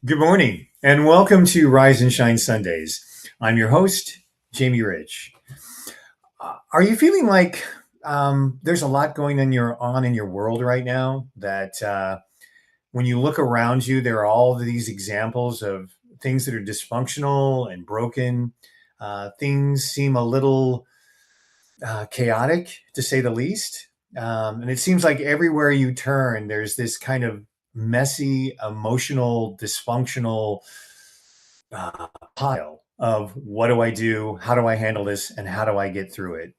Good morning and welcome to Rise and Shine Sundays. I'm your host, Jamie Rich. Are you feeling like there's a lot going on in your world right now that when you look around you, there are all of these examples of things that are dysfunctional and broken? Things seem a little chaotic, to say the least. And it seems like everywhere you turn, there's this kind of messy, emotional, dysfunctional pile of what do I do? How do I handle this? And how do I get through it?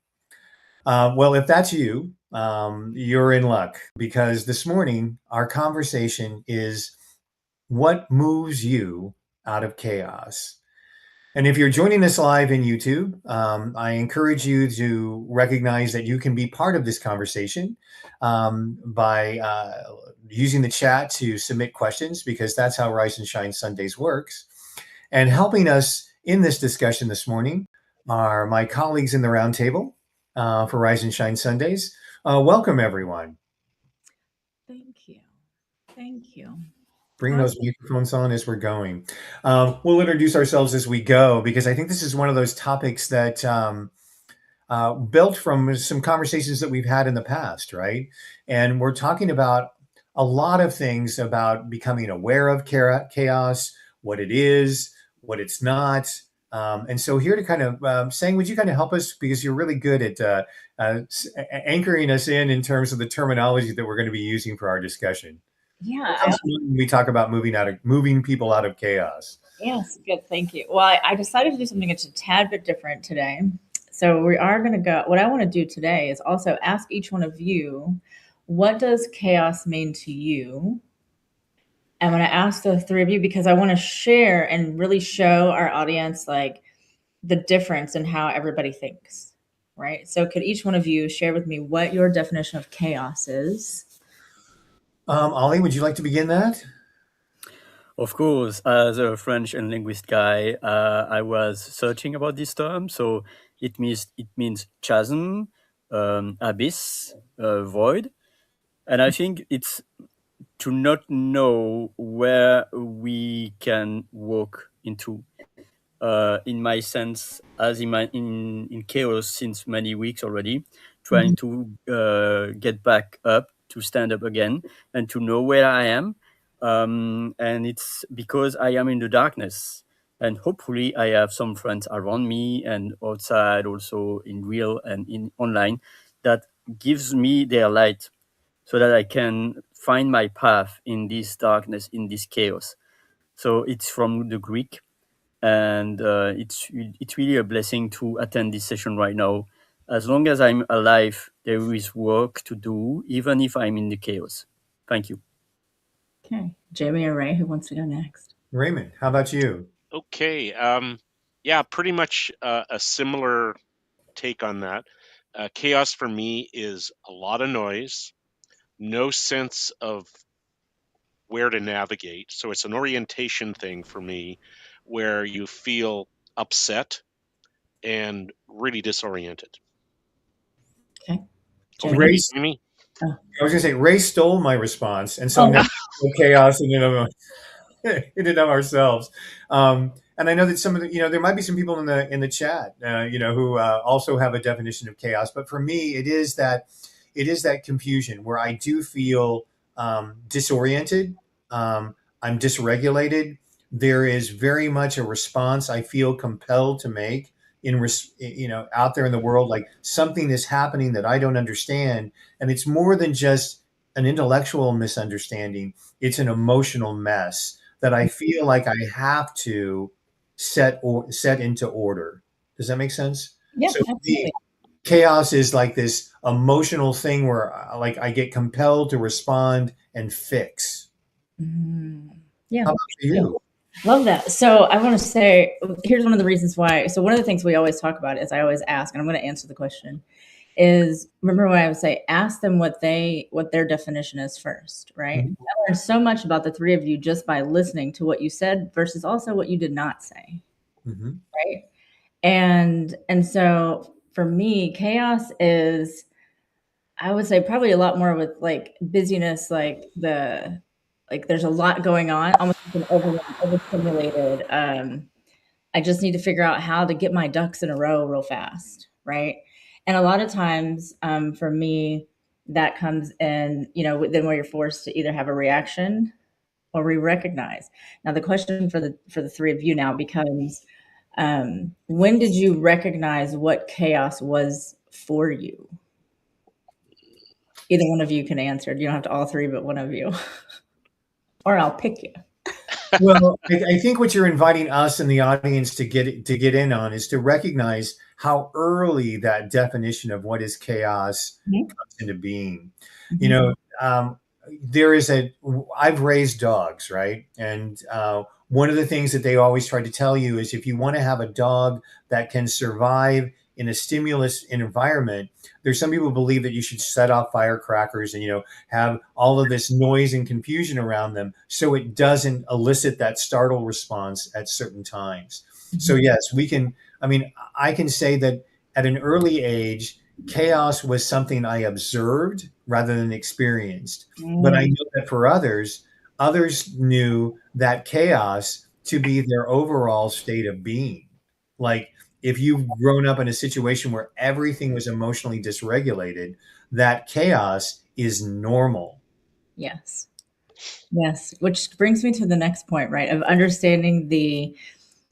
Well, if that's you, you're in luck because this morning our conversation is what moves you out of chaos. And if you're joining us live in YouTube, I encourage you to recognize that you can be part of this conversation by using the chat to submit questions, because that's how Rise and Shine Sundays works. And helping us in this discussion this morning are my colleagues in the roundtable for Rise and Shine Sundays. Welcome, everyone. Thank you. Thank you. Bring those microphones on as we're going. We'll introduce ourselves as we go, because I think this is one of those topics that built from some conversations that we've had in the past, right? And we're talking about a lot of things about becoming aware of chaos, what it is, what it's not. And so here to kind of, Sang, would you kind of help us, because you're really good at anchoring us in terms of the terminology that we're going to be using for our discussion. Yeah. We talk about moving people out of chaos. Yes. Good. Thank you. Well, I decided to do something that's a tad bit different today. So we are going to go. What I want to do today is also ask each one of you, what does chaos mean to you? I'm going to ask the three of you because I want to share and really show our audience like the difference in how everybody thinks, right? So could each one of you share with me what your definition of chaos is? Ollie, would you like to begin that? Of course, as a French and linguist guy, I was searching about this term. So it means chasm, abyss, void, and I think it's to not know where we can walk into. In my sense, as in chaos since many weeks already, trying to get back up, to stand up again, and to know where I am. And it's because I am in the darkness, and hopefully I have some friends around me and outside, also in real and in online, that gives me their light, so that I can find my path in this darkness, in this chaos. So it's from the Greek, and it's really a blessing to attend this session right now. As long as I'm alive, there is work to do, even if I'm in the chaos. Thank you. Okay. Jamie or Ray, who wants to go next? Raymond, how about you? Okay. Yeah, pretty much a similar take on that. Chaos for me is a lot of noise, no sense of where to navigate. So it's an orientation thing for me, where you feel upset and really disoriented. Okay. Over to Ray, you, Jamie. I was going to say Ray stole my response, and so now chaos in and of ourselves. And I know that some of the, there might be some people in the chat, who also have a definition of chaos. But for me, it is that confusion where I do feel disoriented. I'm dysregulated. There is very much a response I feel compelled to make out there in the world, like something is happening that I don't understand, and it's more than just an intellectual misunderstanding. It's an emotional mess that I feel like I have to set into order. Does that make sense? Yeah, So absolutely. chaos is like this emotional thing where like I get compelled to respond and fix. Yeah. How about you? Love that. So I want to say, here's one of the reasons why. So one of the things we always talk about is I always ask, and I'm going to answer the question, is remember what I would say, ask them what their definition is first, right? Mhm. I learned so much about the three of you just by listening to what you said versus also what you did not say. Mm-hmm. Right. And so for me, chaos is, I would say, probably a lot more with like busyness, like the like there's a lot going on, almost like an overstimulated. I just need to figure out how to get my ducks in a row real fast, right? And a lot of times, for me, that comes in, then where you're forced to either have a reaction or recognize. Now, the question for the three of you now becomes, when did you recognize what chaos was for you? Either one of you can answer. You don't have to all three, but one of you, or I'll pick you. Well, I think what you're inviting us and the audience to get in on is to recognize how early that definition of what is chaos Mhm. comes into being. Mhm. You know, there is I've raised dogs, right? And one of the things that they always try to tell you is if you want to have a dog that can survive in a stimulus environment, there's some people who believe that you should set off firecrackers and, have all of this noise and confusion around them so it doesn't elicit that startle response at certain times. So yes, I can say that at an early age, chaos was something I observed rather than experienced. But I know that for others knew that chaos to be their overall state of being. Like if you've grown up in a situation where everything was emotionally dysregulated, that chaos is normal. Yes. Yes. Which brings me to the next point, right? Of understanding the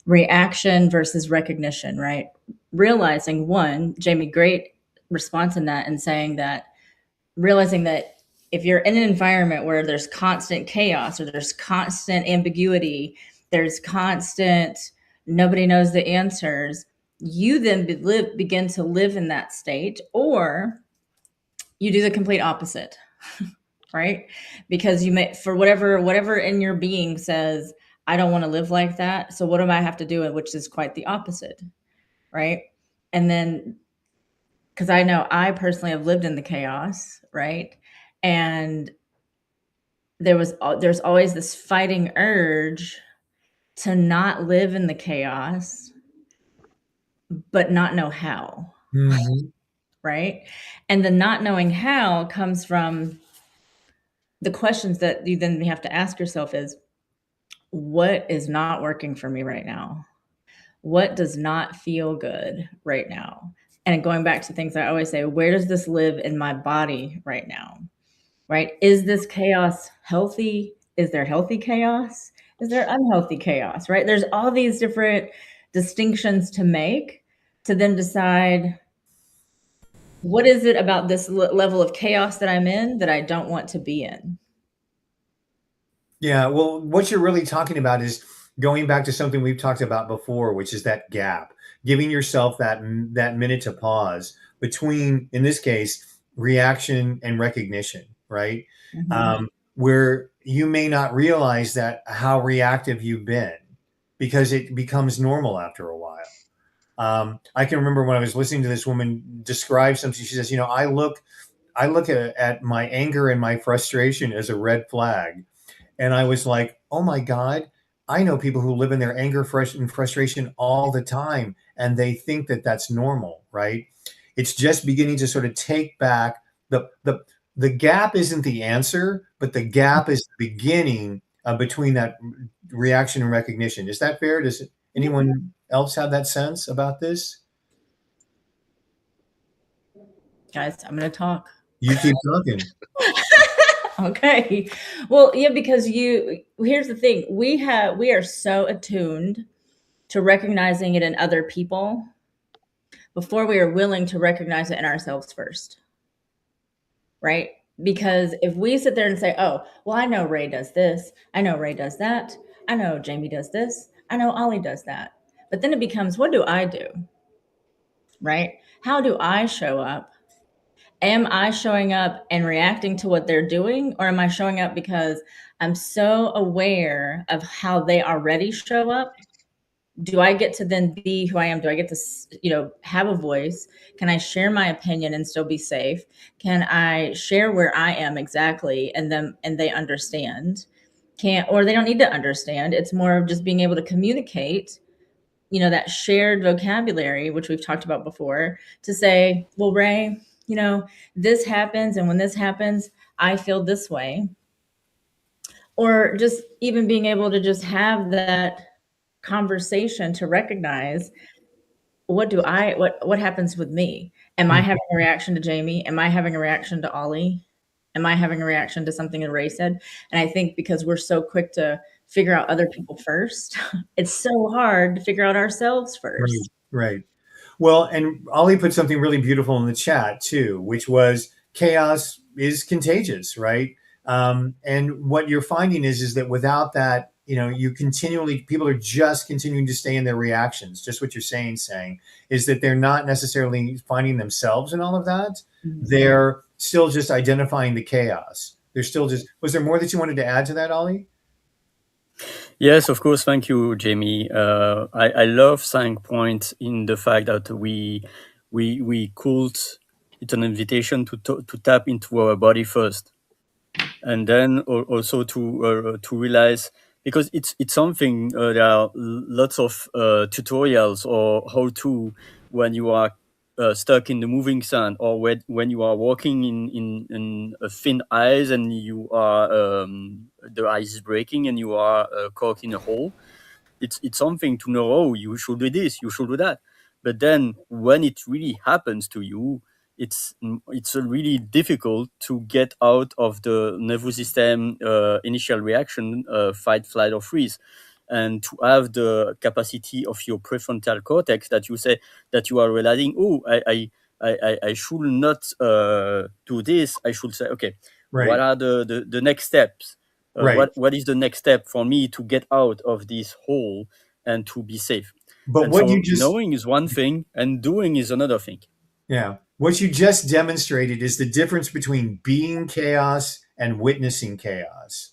reaction versus recognition, right? Realizing one, Jamie, great response in that, and saying that realizing that if you're in an environment where there's constant chaos or there's constant ambiguity, there's constant nobody knows the answers, you then begin to live in that state, or you do the complete opposite, right? Because you may, for whatever in your being says, I don't want to live like that. So what do I have to do? Which is quite the opposite, right? And then, because I know I personally have lived in the chaos, right? And there's always this fighting urge to not live in the chaos, but not know how, Mm-hmm. right? And the not knowing how comes from the questions that you then have to ask yourself is, what is not working for me right now? What does not feel good right now? And going back to things I always say, where does this live in my body right now? Right? Is this chaos healthy? Is there healthy chaos? Is there unhealthy chaos? Right? There's all these different distinctions to make to then decide, what is it about this level of chaos that I'm in that I don't want to be in? Yeah, well, what you're really talking about is going back to something we've talked about before, which is that gap, giving yourself that minute to pause between, in this case, reaction and recognition, right? Mhm. Where you may not realize that how reactive you've been because it becomes normal after a while. I can remember when I was listening to this woman describe something. She says, I look at my anger and my frustration as a red flag. And I was like, oh my God, I know people who live in their anger, and frustration all the time, and they think that that's normal, right? It's just beginning to sort of take back the gap isn't the answer, but the gap is the beginning between that reaction and recognition. Is that fair? Does anyone else have that sense about this? Guys, I'm going to talk. You keep talking. Okay. Well, yeah, because here's the thing. We are so attuned to recognizing it in other people before we are willing to recognize it in ourselves first. Right? Because if we sit there and say, "Oh, well, I know Ray does this. I know Ray does that. I know Jamie does this. I know Ollie does that." But then it becomes, what do I do? Right? How do I show up? Am I showing up and reacting to what they're doing, or am I showing up because I'm so aware of how they already show up? Do I get to then be who I am? Do I get to, have a voice? Can I share my opinion and still be safe? Can I share where I am exactly, and they understand? Or they don't need to understand. It's more of just being able to communicate, that shared vocabulary, which we've talked about before, to say, well, Ray, this happens. And when this happens, I feel this way. or just even being able to just have that conversation to recognize what happens with me? Am I having a reaction to Jamie? Am I having a reaction to Ollie? Am I having a reaction to something that Ray said? And I think because we're so quick to figure out other people first, it's so hard to figure out ourselves Right, first. right. Well, and Ollie put something really beautiful in the chat too, which was chaos is contagious, right? And what you're finding is that without that, you continually people are just continuing to stay in their reactions. Just what you're saying is that they're not necessarily finding themselves in all of that. They're still just identifying the chaos. They're still just. Was there more that you wanted to add to that, Ollie? Yes, of course. Thank you, Jamie. I love saying point in the fact that we could. It's an invitation to tap into our body first, and then also to realize, because it's something, there are lots of tutorials or how to, when you are stuck in the moving sand, or when you are walking in a thin ice and you are the ice is breaking and you are caught in a hole. It's something to know, oh, you should do this, you should do that. But then when it really happens to you, it's really difficult to get out of the nervous system initial reaction, fight, flight, or freeze, and to have the capacity of your prefrontal cortex that you say, that you are realizing, oh, I should not do this. I should say, okay, what Right, are the next steps? right. What is the next step for me to get out of this hole and to be safe? But And what you so just knowing is one thing and doing is another thing. Yeah. What you just demonstrated is the difference between being chaos and witnessing chaos.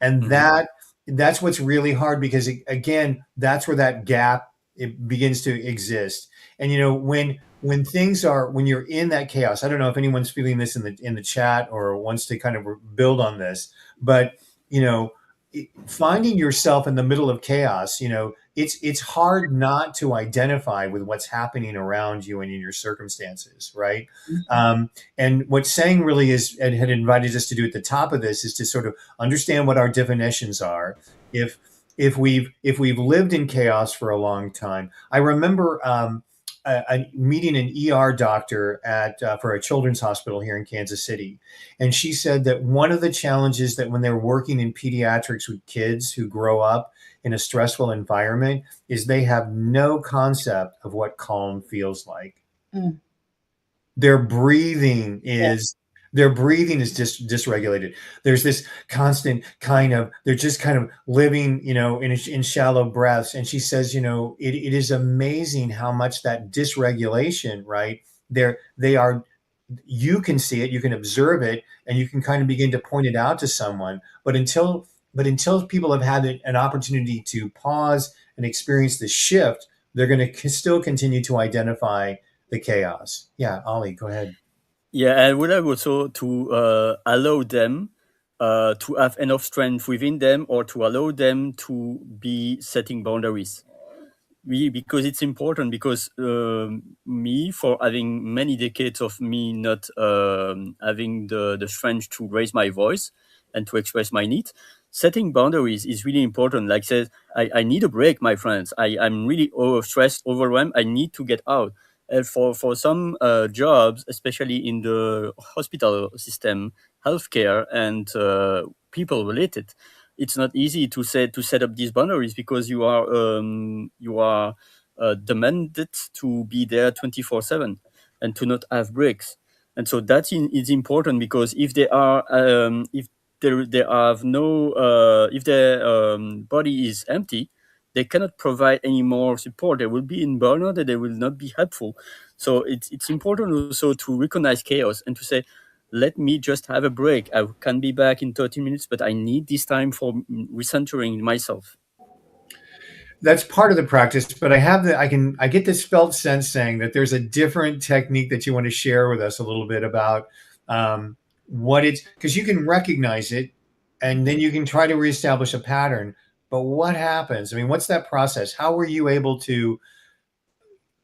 And Mhm. that's what's really hard because again, that's where that gap it begins to exist. And when you're in that chaos, I don't know if anyone's feeling this in the chat or wants to kind of build on this, but you know, finding yourself in the middle of chaos, it's hard not to identify with what's happening around you and in your circumstances, right? And what Sang really is and had invited us to do at the top of this is to sort of understand what our definitions are. If if we've lived in chaos for a long time, I remember meeting an ER doctor at for a children's hospital here in Kansas City, and she said that one of the challenges that when they're working in pediatrics with kids who grow up in a stressful environment is they have no concept of what calm feels like. Mm. Their breathing Yeah. is their breathing is just dysregulated. There's this constant they're just kind of living, in shallow breaths. And she says, it is amazing how much that dysregulation, right? They are you can see it, you can observe it, and you can kind of begin to point it out to someone. But until people have had an opportunity to pause and experience the shift, they're going to still continue to identify the chaos. Yeah, Ollie, go ahead. Yeah, and would I also to allow them to have enough strength within them, or to allow them to be setting boundaries. Because it's important, because me, for having many decades of me not having the strength to raise my voice and to express my needs, setting boundaries is really important. Like says, I need a break, my friends. I'm really stressed, overwhelmed. I need to get out. And for some jobs, especially in the hospital system, healthcare, and people related, it's not easy to set up these boundaries, because you are demanded to be there 24/7 and to not have breaks. And so that is important, because if they are if they have no if their body is empty, they cannot provide any more support. They will be in burnout and they will not be helpful. So it's important also to recognize chaos and to say, let me just have a break. I can be back in 30 minutes, but I need this time for recentering myself. That's part of the practice, but I get this felt sense saying that there's a different technique that you want to share with us a little bit about what it's because you can recognize it and then you can try to reestablish a pattern. But what happens? I mean, what's that process? How were you able to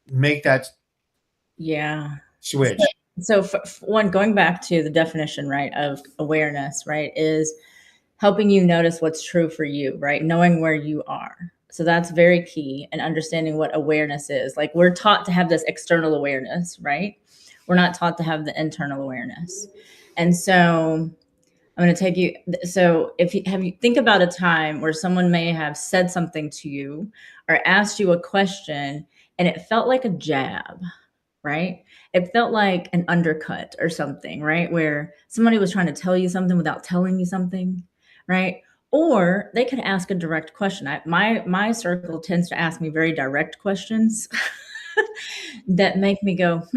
make that Yeah. switch? So, one, going back to the definition, right, of awareness, right, is helping you notice what's true for you, right? Knowing where you are. So that's very key, and understanding what awareness is. Like, we're taught to have this external awareness, right? We're not taught to have the internal awareness. And so I'm going to take you. So if you think about a time where someone may have said something to you or asked you a question and it felt like a jab, right? It felt like an undercut or something, right? Where somebody was trying to tell you something without telling you something, right? Or they could ask a direct question. My circle tends to ask me very direct questions that make me go,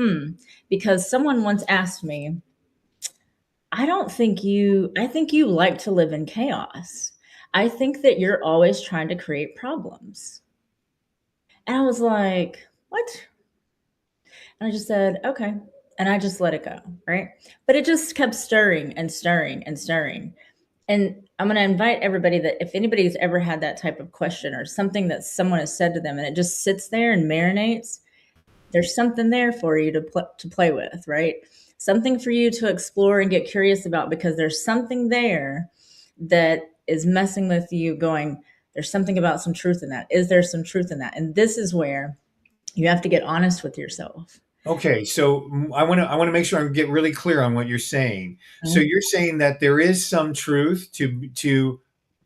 because someone once asked me, I think you like to live in chaos. I think that you're always trying to create problems. And I was like, what? And I just said, okay. And I just let it go, right? But it just kept stirring and stirring and stirring. And I'm going to invite everybody that if anybody's ever had that type of question or something that someone has said to them and it just sits there and marinates, there's something there for you to play with, right? Something for you to explore and get curious about, because there's something there that is messing with you going, there's something about some truth in that. Is there some truth in that? And this is where you have to get honest with yourself. Okay, so I want to make sure I get really clear on what you're saying. So you're saying that there is some truth to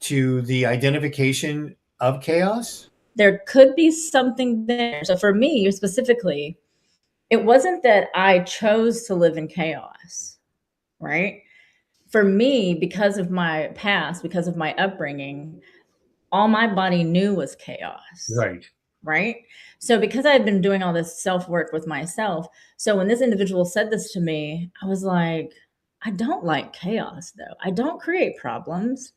the identification of chaos? There could be something there. So for me specifically, it wasn't that I chose to live in chaos, right? For me, because of my past, because of my upbringing, all my body knew was chaos. Right. Right. So because I had been doing all this self work with myself, so when this individual said this to me, I was like, I don't like chaos, though. I don't create problems.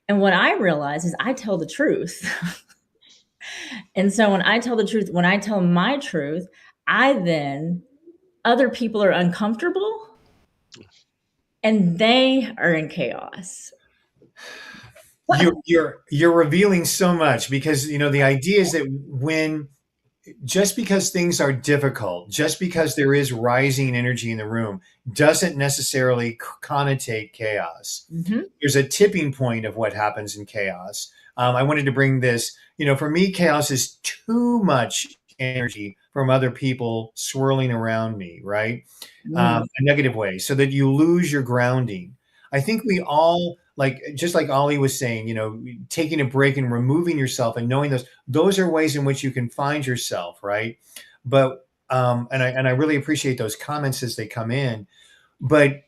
And what I realized is I tell the truth. And so when I tell the truth, when I tell my truth, other people are uncomfortable and they are in chaos. You're revealing so much, because the idea is that just because things are difficult, just because there is rising energy in the room, doesn't necessarily connotate chaos. Mm-hmm. There's a tipping point of what happens in chaos. I wanted to bring this, for me, chaos is too much energy from other people swirling around me, right? A negative way, so that you lose your grounding. I think we all, just like Ollie was saying, taking a break and removing yourself and knowing those are ways in which you can find yourself, right? But and I really appreciate those comments as they come in. But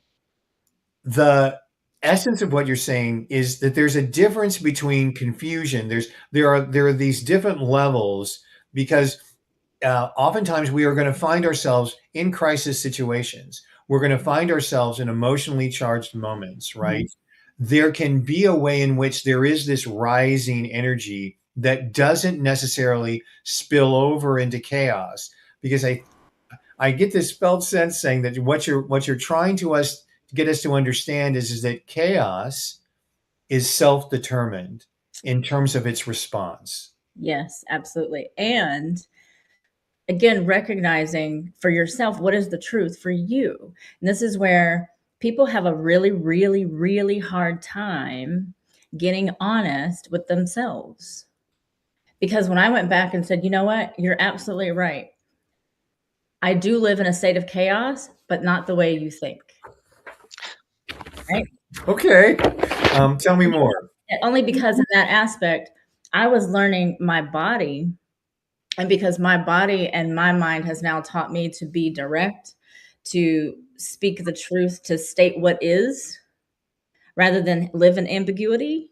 the essence of what you're saying is that there's a difference between confusion. There are these different levels, because oftentimes we are going to find ourselves in crisis situations. We're going to find ourselves in emotionally charged moments, right? Mm-hmm. There can be a way in which there is this rising energy that doesn't necessarily spill over into chaos, because I get this felt sense saying that what you're trying to get us to understand is that chaos is self-determined in terms of its response. Yes, absolutely. And again, recognizing for yourself, what is the truth for you? And this is where people have a really, really, really hard time getting honest with themselves. Because when I went back and said, you know what, you're absolutely right. I do live in a state of chaos, but not the way you think. Right? Okay. Tell me more. Only because in that aspect, I was learning my body. And because my body and my mind has now taught me to be direct, to speak the truth, to state what is, rather than live in ambiguity.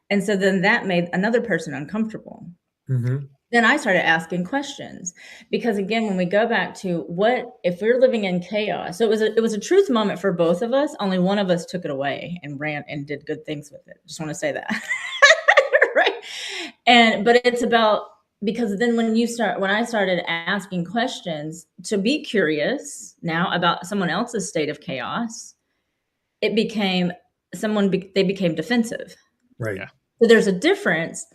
And so then that made another person uncomfortable. Mm-hmm. Then I started asking questions, because again, when we go back to what if we're living in chaos? So it was a truth moment for both of us. Only one of us took it away and ran and did good things with it. Just want to say that. Right. But it's about, because then when I started asking questions to be curious now about someone else's state of chaos, it became they became defensive. Right. Yeah. So there's a difference.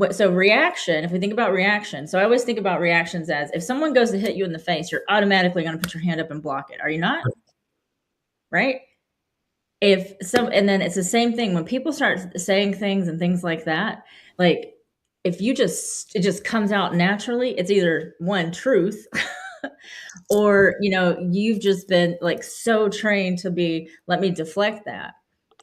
So reaction, if we think about reaction, so I always think about reactions as if someone goes to hit you in the face, you're automatically going to put your hand up and block it. Are you not? Right? and then it's the same thing when people start saying things and things like that, like if it just comes out naturally, it's either one, truth, or you've just been like so trained to be, let me deflect that,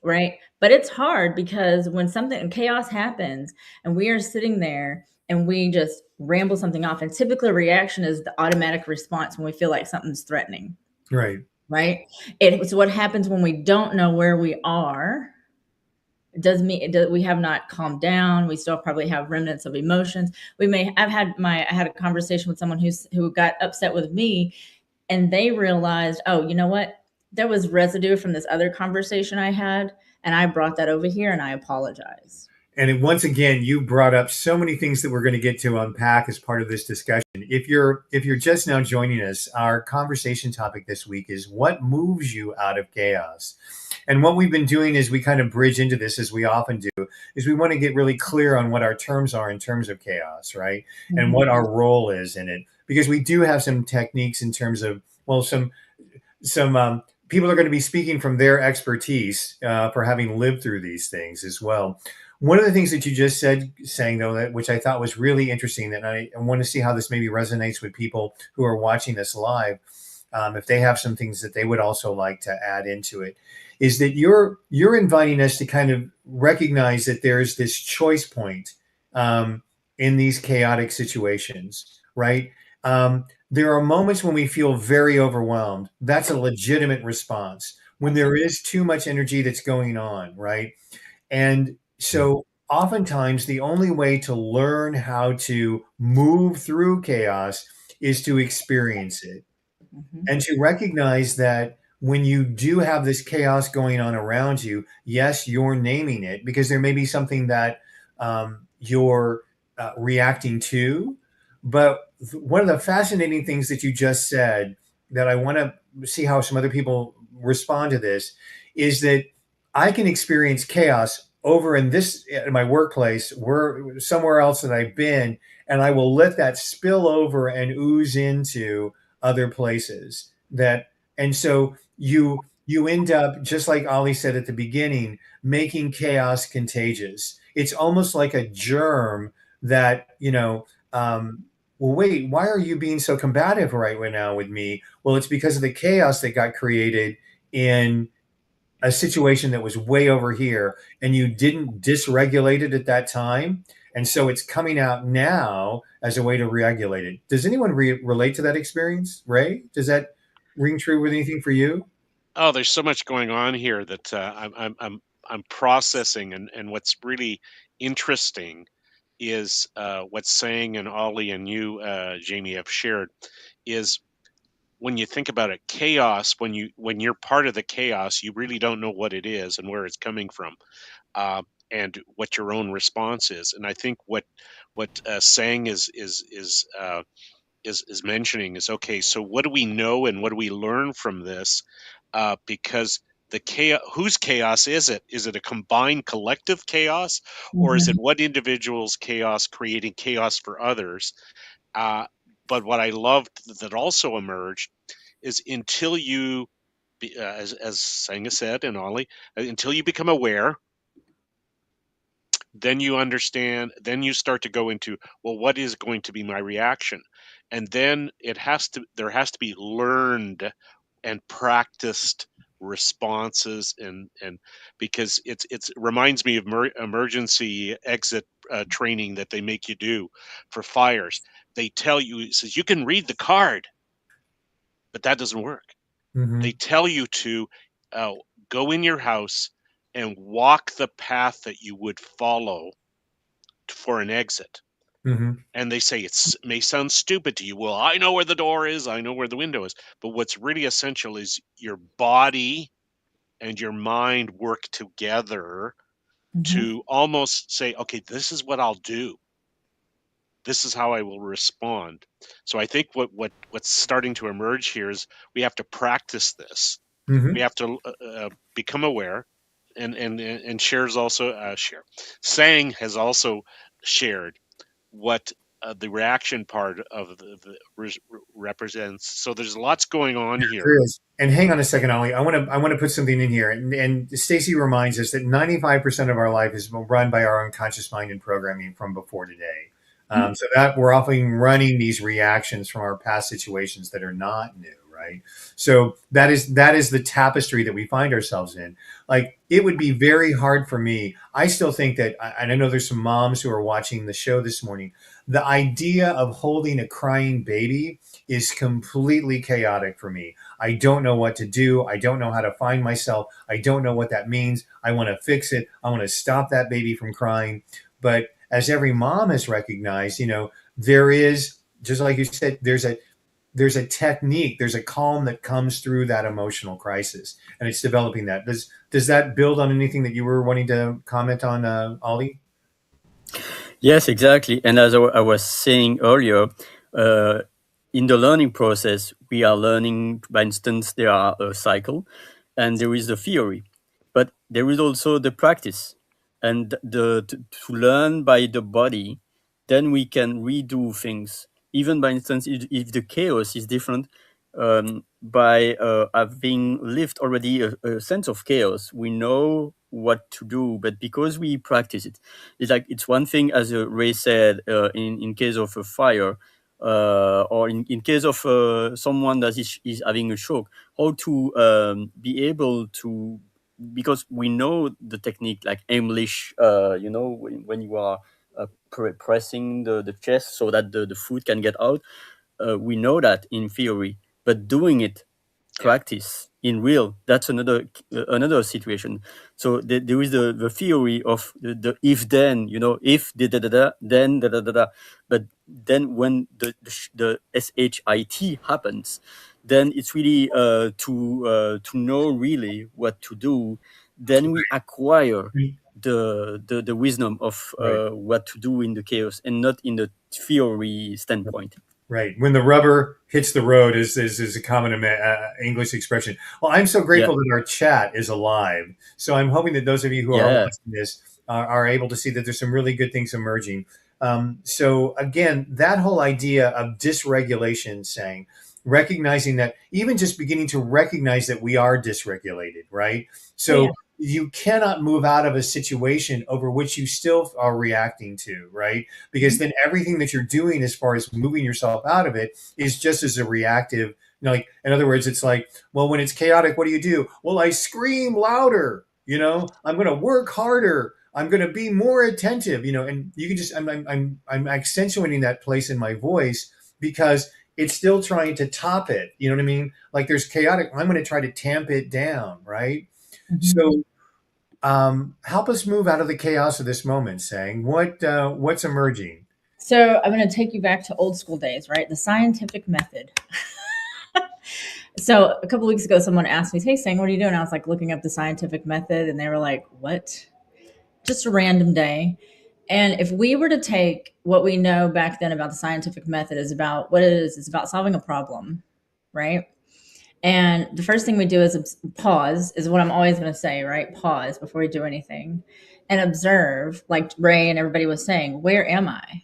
right? But it's hard because when something chaos happens and we are sitting there and we just ramble something off, and typically reaction is the automatic response when we feel like something's threatening, Right. right? It's what happens when we don't know where we are. It does mean we have not calmed down. We still probably have remnants of emotions. I had a conversation with someone who got upset with me, and they realized, oh, you know what? There was residue from this other conversation I had, and I brought that over here, and I apologize. And once again, you brought up so many things that we're going to get to unpack as part of this discussion. If you're just now joining us, our conversation topic this week is what moves you out of chaos. And what we've been doing is we kind of bridge into this, as we often do, is we want to get really clear on what our terms are in terms of chaos, right? Mm-hmm. And what our role is in it, because we do have some techniques in terms of, well, some people are going to be speaking from their expertise for having lived through these things as well. One of the things that you just said, saying though, which I thought was really interesting, and I want to see how this maybe resonates with people who are watching this live, if they have some things that they would also like to add into it, is that you're inviting us to kind of recognize that there's this choice point in these chaotic situations, right? There are moments when we feel very overwhelmed. That's a legitimate response. When there is too much energy that's going on, right? And so oftentimes the only way to learn how to move through chaos is to experience it. Mm-hmm. And to recognize that when you do have this chaos going on around you, yes, you're naming it because there may be something that you're reacting to. But one of the fascinating things that you just said that I want to see how some other people respond to this is that I can experience chaos over in my workplace, somewhere else that I've been, and I will let that spill over and ooze into other places. And so you end up, just like Ali said at the beginning, making chaos contagious. It's almost like a germ that, well, wait, why are you being so combative right now with me? Well, it's because of the chaos that got created in a situation that was way over here and you didn't dysregulate it at that time. And so it's coming out now as a way to regulate it. Does anyone relate to that experience? Ray, does that ring true with anything for you? Oh, there's so much going on here that I'm processing, and what's really interesting is what Sang and Ollie and you, Jamie, have shared is when you think about it, chaos. When you're part of the chaos, you really don't know what it is and where it's coming from, and what your own response is. And I think what Sang is mentioning is, okay, so what do we know and what do we learn from this? Because the chaos, whose chaos is it? Is it a combined collective chaos, or is it what individuals' chaos creating chaos for others? But what I loved that also emerged is until you, as Sangha said and Ollie, until you become aware, then you understand, then you start to go into, well, what is going to be my reaction? And then there has to be learned and practiced responses, and because it reminds me of emergency exit training that they make you do for fires. They tell you, it says you can read the card, but that doesn't work. Mm-hmm. They tell you to go in your house and walk the path that you would follow for an exit. Mm-hmm. And they say it may sound stupid to you. Well, I know where the door is. I know where the window is. But what's really essential is your body and your mind work together to almost say, okay, this is what I'll do. This is how I will respond. So I think what's starting to emerge here is we have to practice this. Mm-hmm. We have to become aware, and shares also share. Sang has also shared what the reaction part of the represents. So there's lots going on here. There is. And hang on a second, Ollie. I want to put something in here. And Stacy reminds us that 95% of our life is run by our unconscious mind and programming from before today. So that we're often running these reactions from our past situations that are not new, right? So that is the tapestry that we find ourselves in. Like, it would be very hard for me. I still think that, and I know there's some moms who are watching the show this morning. The idea of holding a crying baby is completely chaotic for me. I don't know what to do. I don't know how to find myself. I don't know what that means. I want to fix it. I want to stop that baby from crying. But as every mom has recognized, there is, just like you said, there's a technique, there's a calm that comes through that emotional crisis, and it's developing that. Does that build on anything that you were wanting to comment on, Ollie? Yes, exactly. And as I was saying earlier, in the learning process, we are learning, for instance, there are a cycle and there is the theory, but there is also the practice. And to learn by the body, then we can redo things. Even, by instance, if the chaos is different, by having lived already a sense of chaos, we know what to do. But because we practice it, it's one thing, as Ray said, in case of a fire, or in case of someone that is having a stroke, how to be able to, because we know the technique like Heimlich, when you are pressing the chest so that the food can get out. We know that in theory, but doing it, practice in real, that's another situation. So there is the theory of the if then, if da da da da, then da da da da. But then when the shit happens, then it's really to know really what to do. Then we acquire the wisdom of what to do in the chaos, and not in the theory standpoint. Right. When the rubber hits the road is a common English expression. Well, I'm so grateful that our chat is alive. So I'm hoping that those of you who are watching this are able to see that there's some really good things emerging. So again, that whole idea of dysregulation, saying, recognizing that, even just beginning to recognize that we are dysregulated, right? So you cannot move out of a situation over which you still are reacting to, right? Because then everything that you're doing as far as moving yourself out of it is just as a reactive, like, in other words, it's like, well, when it's chaotic, what do? Well, I scream louder, I'm going to work harder. I'm going to be more attentive, and you can just, I'm accentuating that place in my voice because it's still trying to top it. You know what I mean? Like, there's chaotic, I'm going to try to tamp it down, right? So help us move out of the chaos of this moment, saying what's emerging. So I'm going to take you back to old school days, right? The scientific method. So a couple of weeks ago, someone asked me, "Hey, Sang, what are you doing?" I was like looking up the scientific method, and they were like, "What?" Just a random day. And if we were to take what we know back then about the scientific method is about what it is, it's about solving a problem, right? And the first thing we do is pause, is what I'm always going to say, right? Pause before we do anything and observe, like Ray and everybody was saying, where am I?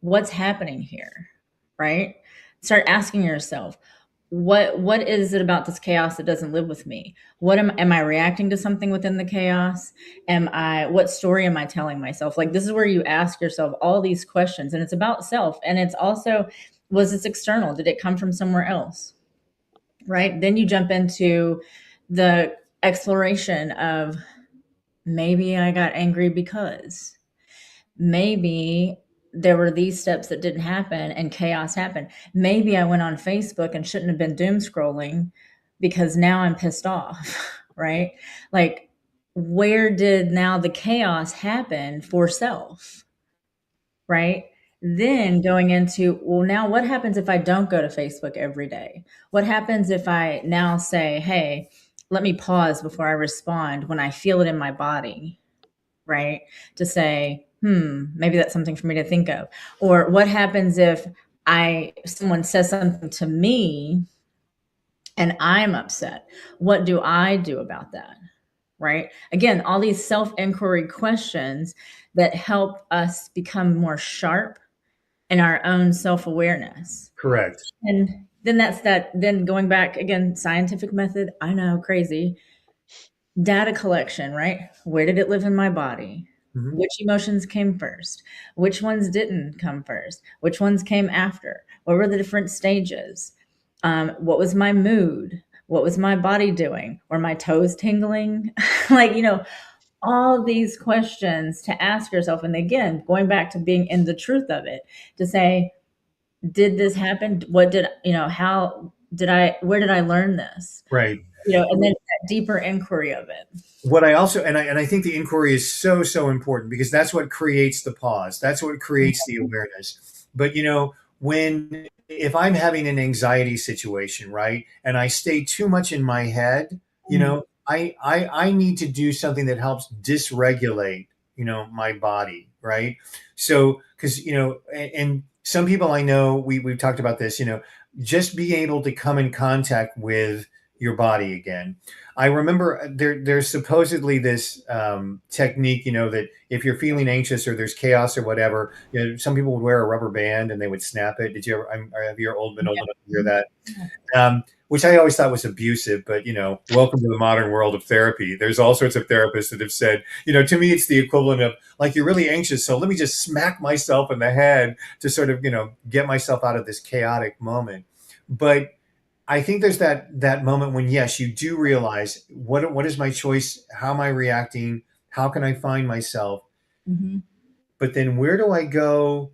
What's happening here, right? Start asking yourself, what is it about this chaos that doesn't live with me? What am I reacting to something within the chaos? What story am I telling myself? Like, this is where you ask yourself all these questions, and it's about self. And it's also, was this external? Did it come from somewhere else? Right? Then you jump into the exploration of, maybe I got angry because maybe there were these steps that didn't happen and chaos happened. Maybe I went on Facebook and shouldn't have been doom scrolling because now I'm pissed off, right? Like, where did now the chaos happen for self, right? Then going into, well, now what happens if I don't go to Facebook every day? What happens if I now say, hey, let me pause before I respond when I feel it in my body, right? To say, maybe that's something for me to think of. Or what happens if someone says something to me and I'm upset? What do I do about that? Right? Again, all these self-inquiry questions that help us become more sharp and our own self-awareness. Correct. And then then going back again, scientific method, I know, crazy. Data collection, right? Where did it live in my body? Mhm. Which emotions came first? Which ones didn't come first? Which ones came after? What were the different stages? What was my mood? What was my body doing? Were my toes tingling? Like, all these questions to ask yourself. And again, going back to being in the truth of it, to say, did this happen? What did, where did I learn this? Right. And then that deeper inquiry of it. What I also, and I think the inquiry is so important, because that's what creates the pause. That's what creates the awareness. But if I'm having an anxiety situation, right, and I stay too much in my head, I need to do something that helps dysregulate, my body, right? So, because, and some people I know, we've talked about this, just being able to come in contact with your body again. I remember there's supposedly this technique, that if you're feeling anxious or there's chaos or whatever, some people would wear a rubber band and they would snap it. Did you ever? Have you been old enough to hear that? Which I always thought was abusive, but welcome to the modern world of therapy. There's all sorts of therapists that have said, to me, it's the equivalent of, like, you're really anxious, so let me just smack myself in the head to sort of, get myself out of this chaotic moment. But I think there's that moment when, yes, you do realize what is my choice? How am I reacting? How can I find myself? Mm-hmm. But then where do I go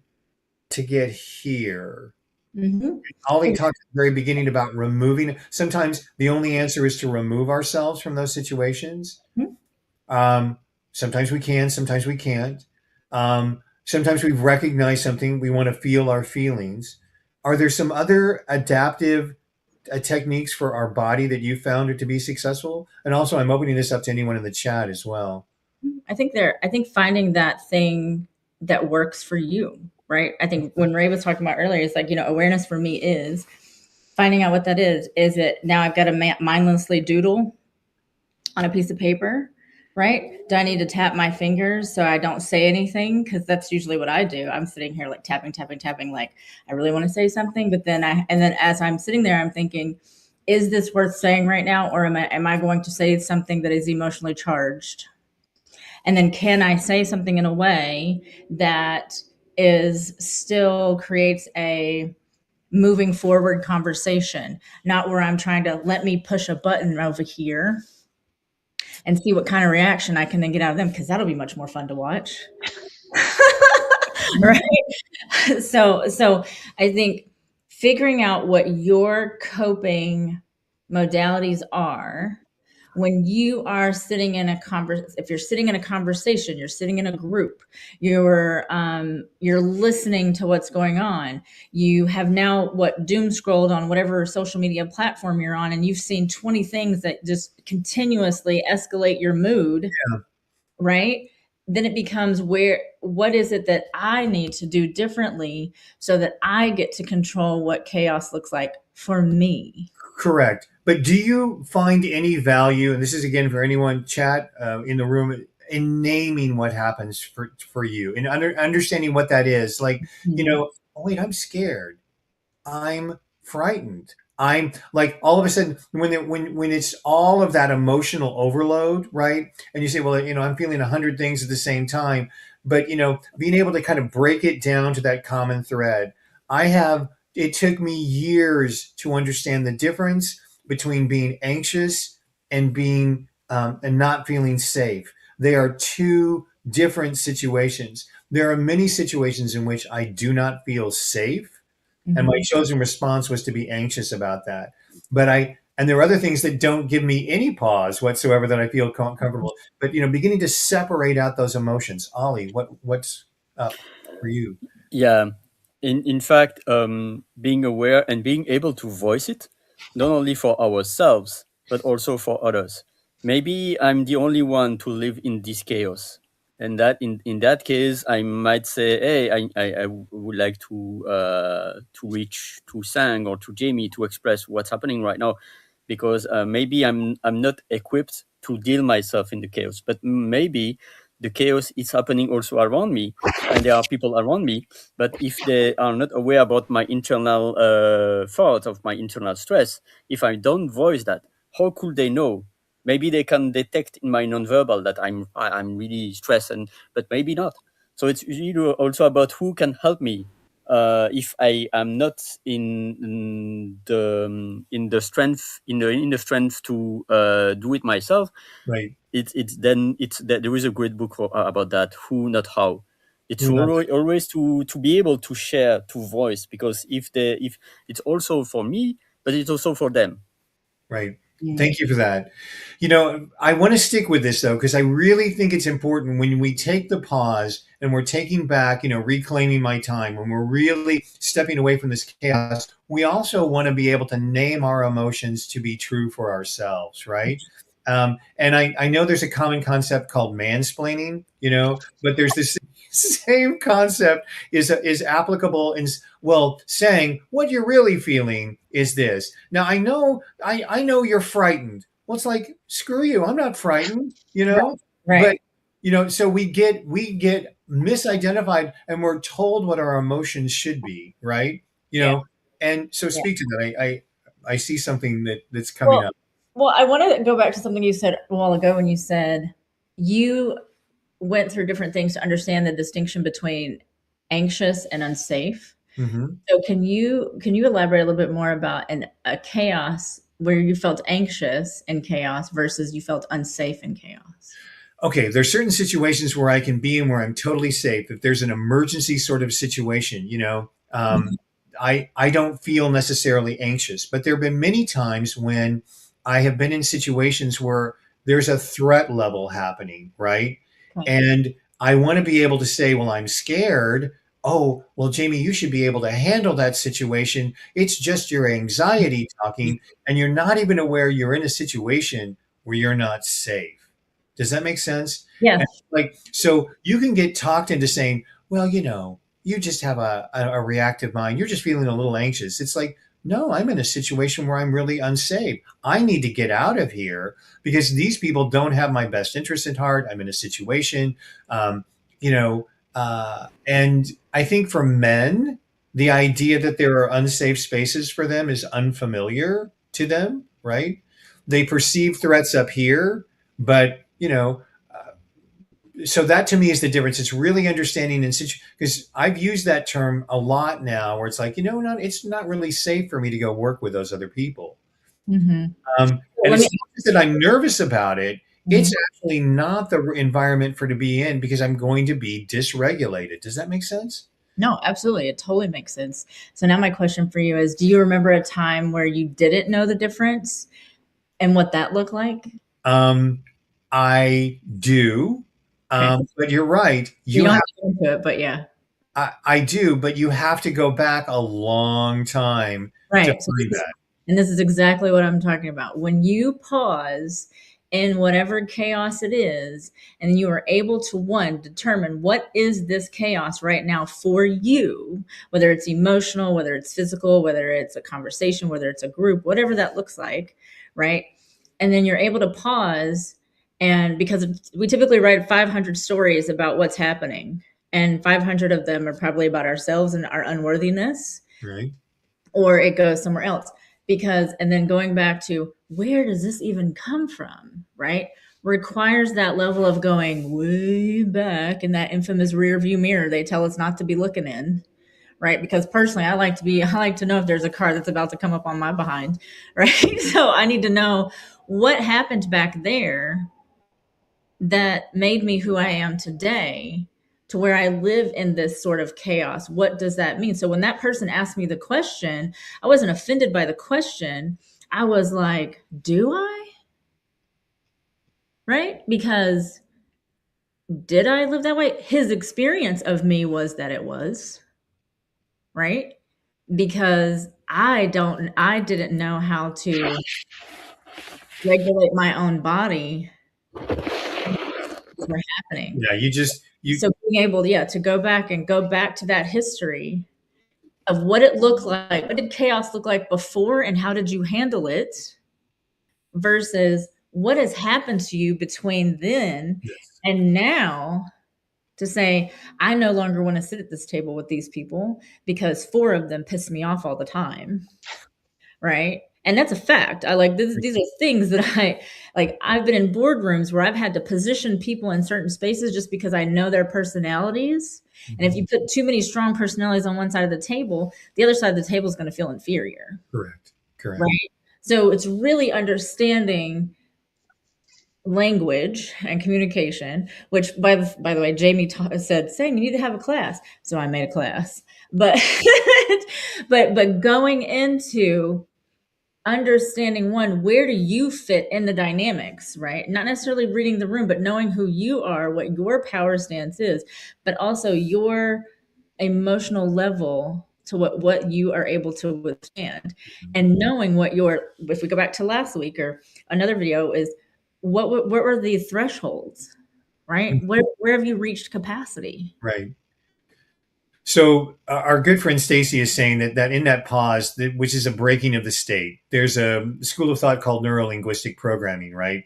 to get here? Mm-hmm. Ollie talked at the very beginning about removing. Sometimes the only answer is to remove ourselves from those situations. Mm-hmm. Sometimes we can, sometimes we can't. Sometimes we've recognized something. We want to feel our feelings. Are there some other adaptive techniques for our body that you found to be successful? And also, I'm opening this up to anyone in the chat as well. I think finding that thing that works for you, right? I think when Ray was talking about earlier, it's like, awareness for me is finding out what that is. Is it now I've got to mindlessly doodle on a piece of paper, right? Do I need to tap my fingers so I don't say anything? Because that's usually what I do. I'm sitting here like tapping, like I really want to say something, but then as I'm sitting there, I'm thinking, is this worth saying right now, or am I going to say something that is emotionally charged? And then can I say something in a way that is still creates a moving forward conversation, not where I'm trying to let me push a button over here and see what kind of reaction I can then get out of them, because that'll be much more fun to watch. Right? So I think figuring out what your coping modalities are when you are sitting in a if you're sitting in a conversation, you're sitting in a group, you're listening to what's going on. You have now doom scrolled on whatever social media platform you're on, and you've seen 20 things that just continuously escalate your mood. Yeah. Right? Then it becomes what is it that I need to do differently so that I get to control what chaos looks like for me. Correct. But do you find any value, and this is again for anyone chat in the room, in naming what happens for you, and understanding what that is? Like, oh wait, I'm scared. I'm frightened. I'm like, all of a sudden, when it's all of that emotional overload, right? And you say, well, I'm feeling 100 things at the same time, but being able to kind of break it down to that common thread. It took me years to understand the difference between being anxious and being and not feeling safe. They are two different situations. There are many situations in which I do not feel safe, and my chosen response was to be anxious about that. And there are other things that don't give me any pause whatsoever that I feel comfortable. But beginning to separate out those emotions. Ollie, what's up for you? Yeah, in fact, being aware and being able to voice it, not only for ourselves but also for others. Maybe I'm the only one to live in this chaos, and that in that case, I might say, hey, I would like to reach to Sang or to Jamie to express what's happening right now, because maybe I'm not equipped to deal myself in the chaos, but maybe the chaos is happening also around me, and there are people around me. But if they are not aware about my internal thoughts, of my internal stress, if I don't voice that, how could they know? Maybe they can detect in my nonverbal that I'm really stressed, but maybe not. So it's really also about who can help me if I am not in the strength in the strength to do it myself. Right. It's then it's that there is a great book about that, who not how. It's Who not? always to be able to share, to voice, because if it's also for me, but it's also for them. Right. Yeah. Thank you for that. I want to stick with this though, because I really think it's important when we take the pause and we're taking back, reclaiming my time, when we're really stepping away from this chaos, we also want to be able to name our emotions to be true for ourselves, right? And I know there's a common concept called mansplaining, but there's this same concept is applicable in, well, saying what you're really feeling is this. Now I know you're frightened. Well, it's like, screw you, I'm not frightened, Right. but so we get misidentified and we're told what our emotions should be, right? Yeah. And so Yeah. speak to that. I see something that's coming up. Well, I want to go back to something you said a while ago when you said you went through different things to understand the distinction between anxious and unsafe. Mm-hmm. So can you elaborate a little bit more about a chaos where you felt anxious in chaos versus you felt unsafe in chaos? Okay, there's certain situations where I can be in where I'm totally safe. If there's an emergency sort of situation, I don't feel necessarily anxious. But there have been many times when I have been in situations where there's a threat level happening, right? Okay. And I want to be able to say, well, I'm scared. Oh, well, Jamie, you should be able to handle that situation. It's just your anxiety talking, and you're not even aware you're in a situation where you're not safe. Does that make sense? Yes. And so you can get talked into saying, well, you just have a reactive mind. You're just feeling a little anxious. It's like, no, I'm in a situation where I'm really unsafe. I need to get out of here because these people don't have my best interest at heart. I'm in a situation, and I think for men, the idea that there are unsafe spaces for them is unfamiliar to them, right? They perceive threats up here, but so that to me is the difference. It's really understanding because I've used that term a lot now, where it's like, it's not really safe for me to go work with those other people. Mm-hmm. And it's not just that I'm nervous about it. Mm-hmm. It's actually not the environment to be in because I'm going to be dysregulated. Does that make sense? No, absolutely. It totally makes sense. So now my question for you is, do you remember a time where you didn't know the difference and what that looked like? I do. Okay. But you're right. You don't have to go into it, but yeah. I do, but you have to go back a long time to Right. find that. And this is exactly what I'm talking about. When you pause in whatever chaos it is, and you are able to, one, determine what is this chaos right now for you, whether it's emotional, whether it's physical, whether it's a conversation, whether it's a group, whatever that looks like, right? And then you're able to pause, and because we typically write 500 stories about what's happening, and 500 of them are probably about ourselves and our unworthiness, Right. or it goes somewhere else. And then going back to, where does this even come from, right? Requires that level of going way back in that infamous rear view mirror they tell us not to be looking in, right? Because personally, I like to know if there's a car that's about to come up on my behind, right? So I need to know what happened back there that made me who I am today, to where I live in this sort of chaos. What does that mean? So when that person asked me the question, I wasn't offended by the question. I was like, do I? Right? Because did I live that way? His experience of me was that it was, right? Because I didn't know how to regulate my own body were happening. Yeah, so being able, to go back to that history of what it looked like, what did chaos look like before, and how did you handle it, versus what has happened to you between then, Yes. And now to say, I no longer want to sit at this table with these people because 4 of them piss me off all the time. Right. And that's a fact. I like this, these are things that I've been in boardrooms where I've had to position people in certain spaces just because I know their personalities. And if you put too many strong personalities on one side of the table, the other side of the table is going to feel inferior. Correct. Right. So it's really understanding language and communication, which by the way, Jamie said, saying you need to have a class. So I made a class, but, but going into understanding where do you fit in the dynamics, right? Not necessarily reading the room, but knowing who you are, what your power stance is, but also your emotional level to what you are able to withstand, and knowing if we go back to last week or another video, is what were the thresholds, right? Where have you reached capacity? Right. So our good friend Stacy is saying that in that pause, which is a breaking of the state, there's a school of thought called neurolinguistic programming, right?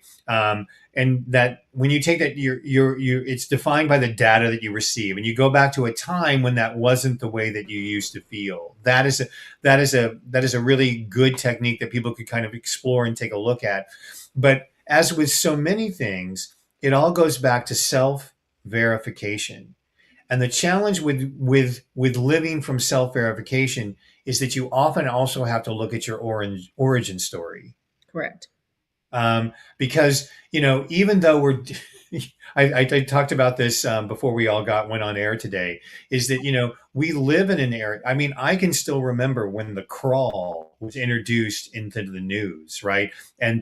And that when you take that, it's defined by the data that you receive, and you go back to a time when that wasn't the way that you used to feel. That is a really good technique that people could kind of explore and take a look at. But as with so many things, it all goes back to self verification. And the challenge with living from self verification is that you often also have to look at your origin story. Correct. Because even though I talked about this before we all went on air today, is that we live in an era. I mean, I can still remember when the crawl was introduced into the news, right? And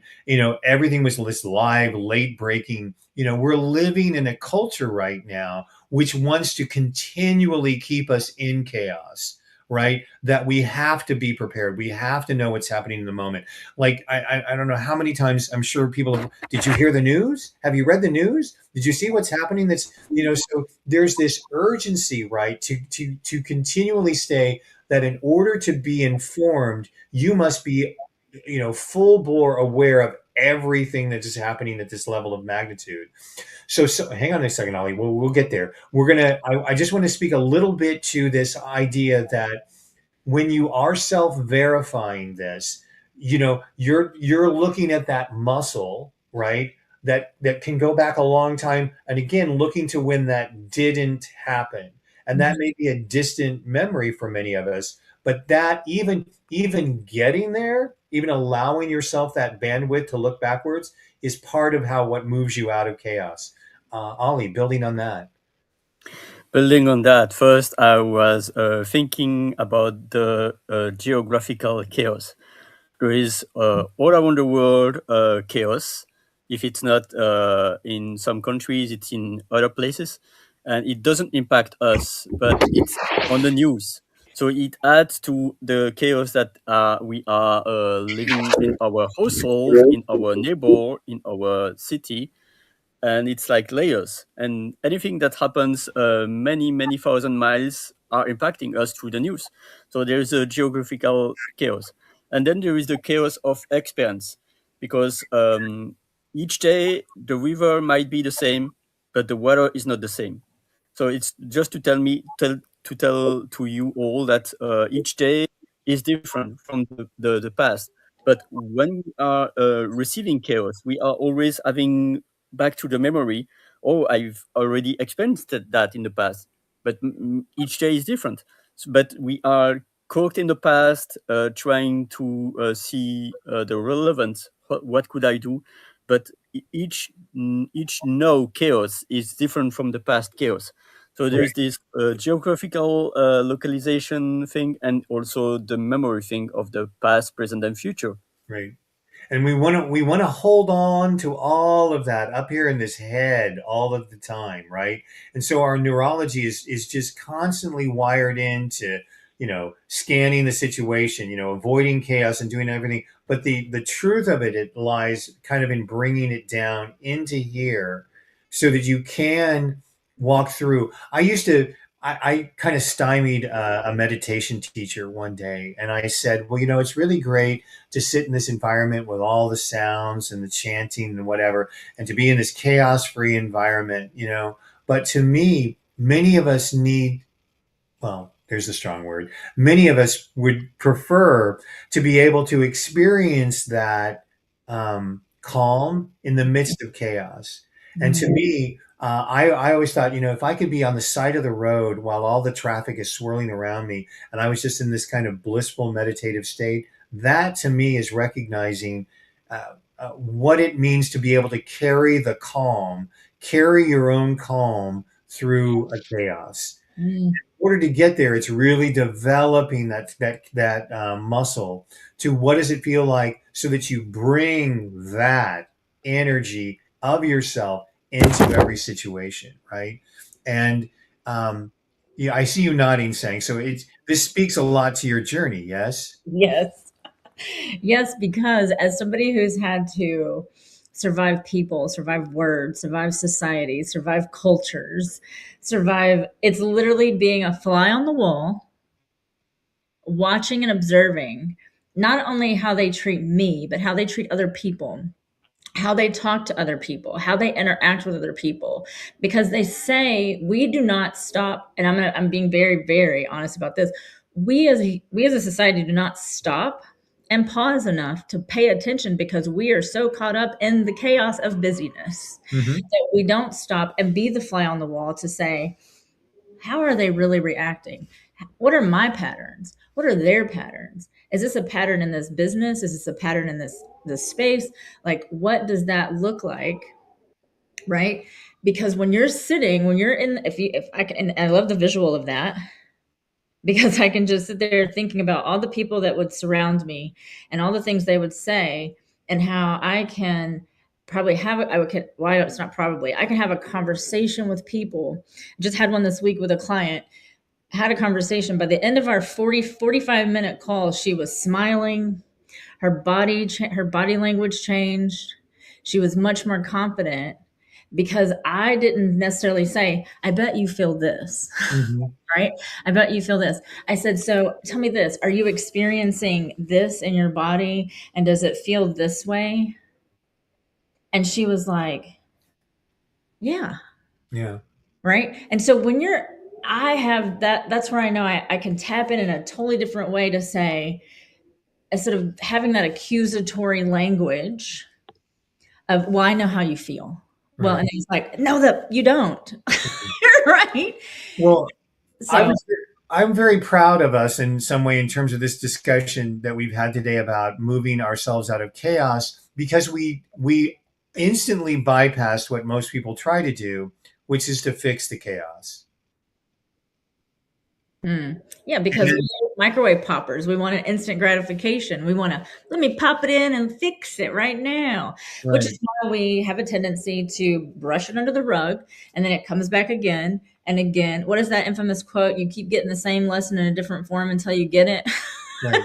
everything was this live, late breaking. We're living in a culture right now which wants to continually keep us in chaos, right? That we have to be prepared. We have to know what's happening in the moment. Like, I don't know how many times I'm sure did you hear the news? Have you read the news? Did you see what's happening? So there's this urgency, right? To continually stay that in order to be informed, you must be, full bore aware of everything that is happening at this level of magnitude. So hang on a second, Ollie. We'll get there. I just want to speak a little bit to this idea that when you are self-verifying this, you're looking at that muscle, right? That can go back a long time. And again, looking to when that didn't happen. And that may be a distant memory for many of us, but that even getting there, even allowing yourself that bandwidth to look backwards is part of what moves you out of chaos. Ollie, building on that. Building on that, first I was thinking about the geographical chaos. There is all around the world chaos. If it's not in some countries, it's in other places. And it doesn't impact us, but it's on the news. So it adds to the chaos that we are living in our household, in our neighbor, in our city. And it's like layers, and anything that happens many thousand miles are impacting us through the news. So there is a geographical chaos, and then there is the chaos of experience, because each day the river might be the same, but the weather is not the same. So it's just to tell to you all that each day is different from the past. But when we are receiving chaos, we are always having back to the memory. Oh, I've already experienced that in the past, but each day is different. But we are caught in the past, trying to see the relevance. What could I do? But each no chaos is different from the past chaos. So there's this geographical localization thing, and also the memory thing of the past, present, and future. Right. And we want to hold on to all of that up here in this head all of the time, right? And so our neurology is just constantly wired into scanning the situation, avoiding chaos and doing everything. But the truth of it lies kind of in bringing it down into here, so that you can walk through. I kind of stymied a meditation teacher one day, and I said, "Well, it's really great to sit in this environment with all the sounds and the chanting and whatever, and to be in this chaos-free environment. But to me, many of us need, well, there's a strong word. Many of us would prefer to be able to experience that calm in the midst of chaos. And to me, I always thought, if I could be on the side of the road while all the traffic is swirling around me, and I was just in this kind of blissful meditative state, that to me is recognizing what it means to be able to carry the calm, carry your own calm through a chaos. Mm. Order to get there, it's really developing that muscle to what does it feel like, so that you bring that energy of yourself into every situation, right? And yeah, I see you nodding, saying so. This speaks a lot to your journey, yes. Yes. Yes, because as somebody who's had to survive people, survive words, survive society, survive cultures, survive, it's literally being a fly on the wall, watching and observing not only how they treat me, but how they treat other people, how they talk to other people, how they interact with other people. Because they say we do not stop, and I'm being very, very honest about this. We as a society do not stop and pause enough to pay attention, because we are so caught up in the chaos of busyness Mm-hmm. that we don't stop and be the fly on the wall to say, how are they really reacting? What are my patterns? What are their patterns? Is this a pattern in this business? Is this a pattern in this space? Like, what does that look like? Right? Because when you're sitting, when you're in, if I can, and I love the visual of that, because I can just sit there thinking about all the people that would surround me and all the things they would say, and how I can probably have I would why it's not probably I can have a conversation with people. Just had one this week with a client, had a conversation. By the end of our 45-minute call, she was smiling. Her body language changed. She was much more confident, because I didn't necessarily say, I bet you feel this. Mm-hmm. Right? I bet you feel this. I said, so tell me this. Are you experiencing this in your body? And does it feel this way? And she was like, yeah. Yeah. Right. And so when I have that's where I know I can tap in a totally different way to say, instead of having that accusatory language of, well, I know how you feel. Right. Well, and it's like, no, that you don't. Right. Well, So I'm very proud of us in some way in terms of this discussion that we've had today about moving ourselves out of chaos, because we instantly bypassed what most people try to do, which is to fix the chaos. yeah, because we're microwave poppers. We want an instant gratification. We want to, let me pop it in and fix it right now, which is why we have a tendency to brush it under the rug, and then it comes back again and again. What is that infamous quote? You keep getting the same lesson in a different form until you get it. Right.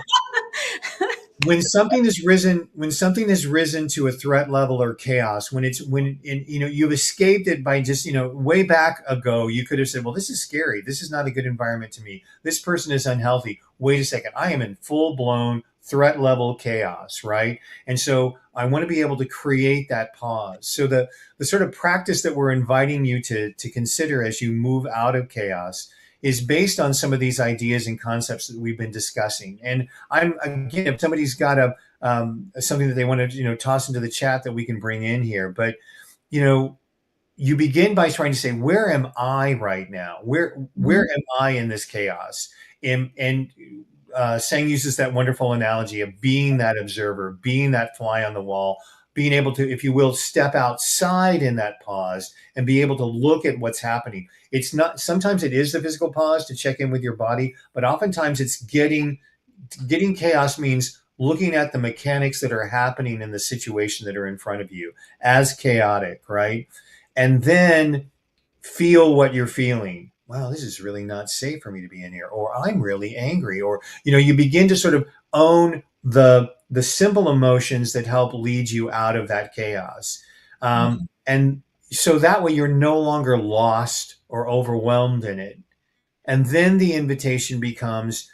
When something has risen to a threat level or chaos, you've escaped it by just, way back ago, you could have said, well, this is scary, this is not a good environment to me, this person is unhealthy, wait a second, I am in full-blown threat level chaos, right? And so I want to be able to create that pause. So the sort of practice that we're inviting you to consider as you move out of chaos is based on some of these ideas and concepts that we've been discussing. And again, if somebody's got something that they want to toss into the chat that we can bring in here, but you begin by trying to say, where am I right now? Where am I in this chaos? And Sang uses that wonderful analogy of being that observer, being that fly on the wall, being able to, if you will, step outside in that pause and be able to look at what's happening. It's not, sometimes it is the physical pause to check in with your body, but oftentimes it's getting chaos means looking at the mechanics that are happening in the situation that are in front of you as chaotic, right? And then feel what you're feeling. Wow, this is really not safe for me to be in here, or I'm really angry, or you begin to sort of own the simple emotions that help lead you out of that chaos, and so that way you're no longer lost or overwhelmed in it. And then the invitation becomes,